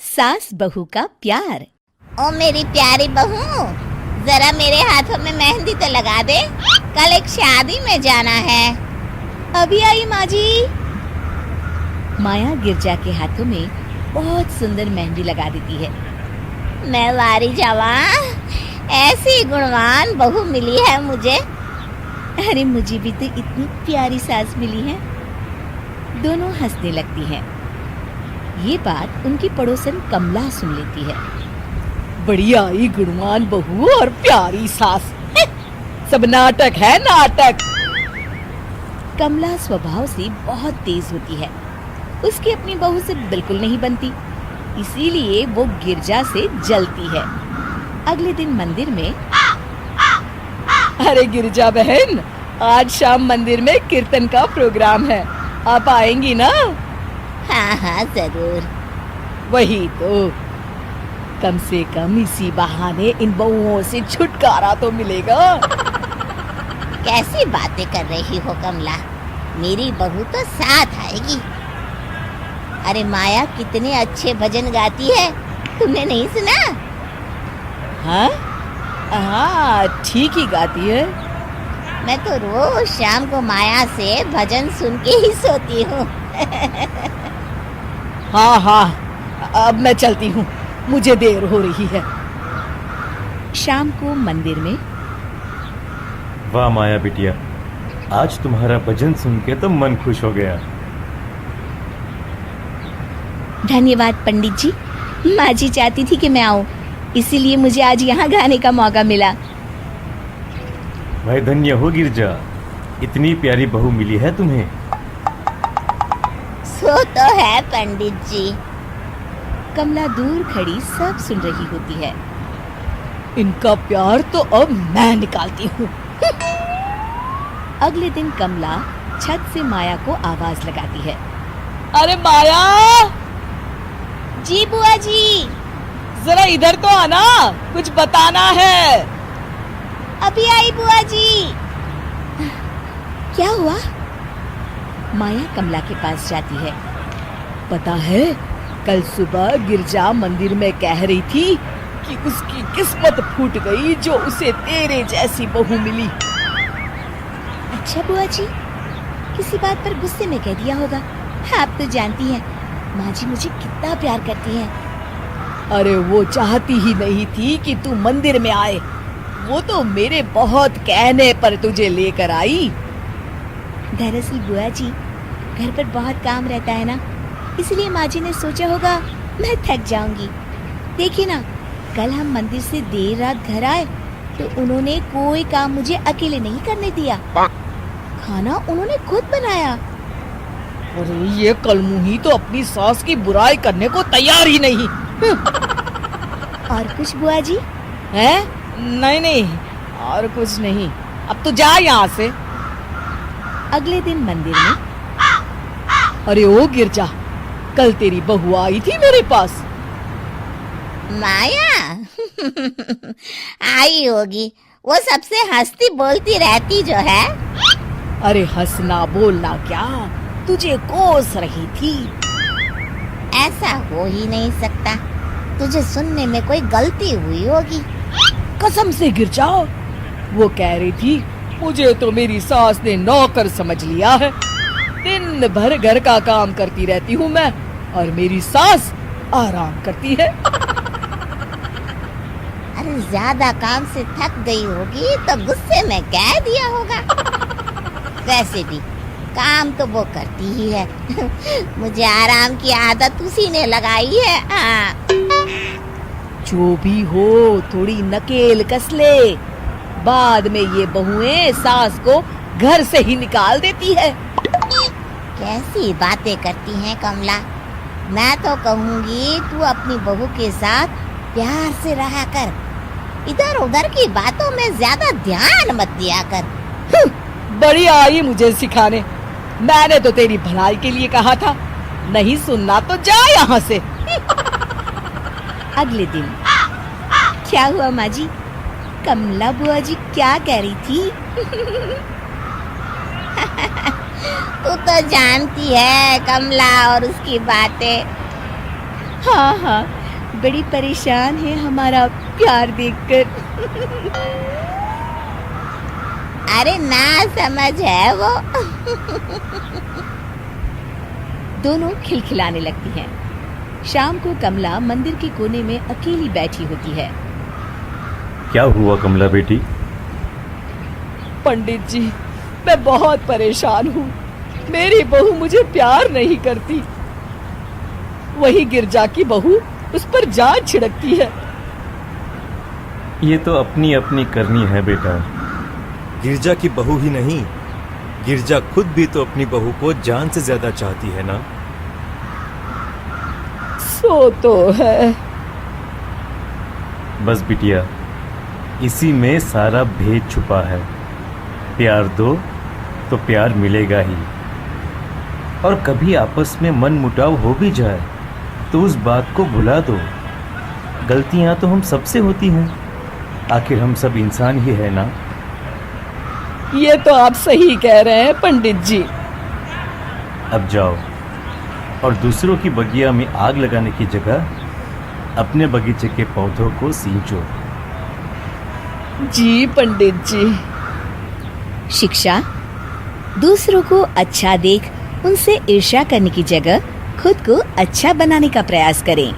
सास बहू का प्यार। ओ मेरी प्यारी बहू, जरा मेरे हाथों में मेहंदी तो लगा दे, कल एक शादी में जाना है। अभी आई माँ जी। माया गिरजा के हाथों में बहुत सुंदर मेहंदी लगा देती है। मैं वारी जावा, ऐसी गुणवान बहू मिली है मुझे। अरे मुझे भी तो इतनी प्यारी सास मिली है। दोनों हंसने लगती हैं। ये बात उनकी पड़ोसन कमला सुन लेती है। बढ़िया ही गुणवान बहू और प्यारी सास, सब नाटक है नाटक। कमला स्वभाव से बहुत तेज होती है। उसकी अपनी बहू से बिल्कुल नहीं बनती, इसीलिए वो गिरजा से जलती है। अगले दिन मंदिर में, अरे गिरजा बहन, आज शाम मंदिर में कीर्तन का प्रोग्राम है, आप आएंगी ना? हाँ हाँ जरूर। वही तो, कम से कम इसी बहाने इन बहुओं से छुटकारा तो मिलेगा। कैसी बातें कर रही हो कमला, मेरी बहू तो साथ आएगी। अरे माया कितने अच्छे भजन गाती है, तुमने नहीं सुना? हाँ हाँ, ठीक ही गाती है। मैं तो रोज शाम को माया से भजन सुन के ही सोती हूँ। हाँ हाँ, अब मैं चलती हूँ, मुझे देर हो रही है। शाम को मंदिर में, वाह माया बिटिया, आज तुम्हारा भजन सुन के तो मन खुश हो गया। धन्यवाद पंडित जी। माँ जी चाहती थी कि मैं आऊं, इसीलिए मुझे आज यहाँ गाने का मौका मिला। भाई धन्य हो गिरजा, इतनी प्यारी बहू मिली है तुम्हें। सो तो है पंडित जी। कमला दूर खड़ी सब सुन रही होती है। इनका प्यार तो अब मैं निकालती हूँ। अगले दिन कमला छत से माया को आवाज लगाती है। अरे माया, जी बुआ जी। जरा इधर तो आना, कुछ बताना है। अभी आई बुआ जी। क्या हुआ? माया कमला के पास जाती है। पता है, कल सुबह गिरजा मंदिर में कह रही थी कि उसकी किस्मत फूट गई जो उसे तेरे जैसी बहू मिली। अच्छा बुआ जी, किसी बात पर गुस्से में कह दिया होगा। आप तो जानती हैं माँ जी मुझे कितना प्यार करती हैं। अरे वो चाहती ही नहीं थी कि तू मंदिर में आए, वो तो मेरे बहुत कहने पर तुझे लेकर आई। दरअसल बुआ जी, घर पर बहुत काम रहता है ना, इसलिए माँ जी ने सोचा होगा मैं थक जाऊंगी। देखिए ना, कल हम मंदिर से देर रात घर आए तो उन्होंने कोई काम मुझे अकेले नहीं करने दिया। खाना उन्होंने खुद बनाया। अरे ये कलमुही तो अपनी सास की बुराई करने को तैयार ही नहीं। और कुछ बुआ जी? है? नहीं नहीं, और कुछ नहीं, अब तो जा यहाँ से। अगले दिन मंदिर में, अरे ओ गिरजा, कल तेरी बहू आई थी मेरे पास। माया आई होगी, वो सबसे हंसती बोलती रहती जो है। अरे हंसना बोलना क्या, तुझे कोस रही थी। ऐसा हो ही नहीं सकता, तुझे सुनने में कोई गलती हुई होगी। कसम से गिरजा, वो कह रही थी मुझे तो मेरी सास ने नौकर समझ लिया है। दिन भर घर का काम करती रहती हूँ मैं, और मेरी सास आराम करती है। अरे ज्यादा काम से थक गई होगी तो गुस्से में कह दिया होगा। वैसे भी काम तो वो करती ही है। मुझे आराम की आदत उसी ने लगाई है। हाँ। जो भी हो, थोड़ी नकेल कस ले, बाद में ये बहुएं सास को घर से ही निकाल देती है। कैसी बातें करती हैं कमला। मैं तो कहूँगी तू अपनी बहू के साथ प्यार से रहा कर, इधर उधर की बातों में ज्यादा ध्यान मत दिया कर। बड़ी आई मुझे सिखाने, मैंने तो तेरी भलाई के लिए कहा था, नहीं सुनना तो जा यहाँ से। अगले दिन, क्या हुआ माँ जी? कमला बुआ जी क्या कह रही थी? तू तो जानती है कमला और उसकी बातें। हाँ हाँ, बड़ी परेशान है हमारा प्यार देखकर। अरे ना समझ है वो। दोनों खिलखिलाने लगती हैं। शाम को कमला मंदिर के कोने में अकेली बैठी होती है। क्या हुआ कमला बेटी? पंडित जी, मैं बहुत परेशान हूँ। मेरी बहू मुझे प्यार नहीं करती। वही गिरजा की बहू उस पर जान छिड़कती है। ये तो अपनी अपनी करनी है बेटा। गिरजा की बहू ही नहीं, गिरजा खुद भी तो अपनी बहू को जान से ज्यादा चाहती है ना। सो तो है। बस बिटिया, इसी में सारा भेद छुपा है। प्यार दो तो प्यार मिलेगा ही। और कभी आपस में मन मुटाव हो भी जाए तो उस बात को भुला दो। गलतियां तो हम सबसे होती हैं, आखिर हम सब इंसान ही है ना। ये तो आप सही कह रहे हैं पंडित जी। अब जाओ और दूसरों की बगिया में आग लगाने की जगह अपने बगीचे के पौधों को सींचो। जी पंडित जी। शिक्षा, दूसरों को अच्छा देख उनसे ईर्ष्या करने की जगह खुद को अच्छा बनाने का प्रयास करें।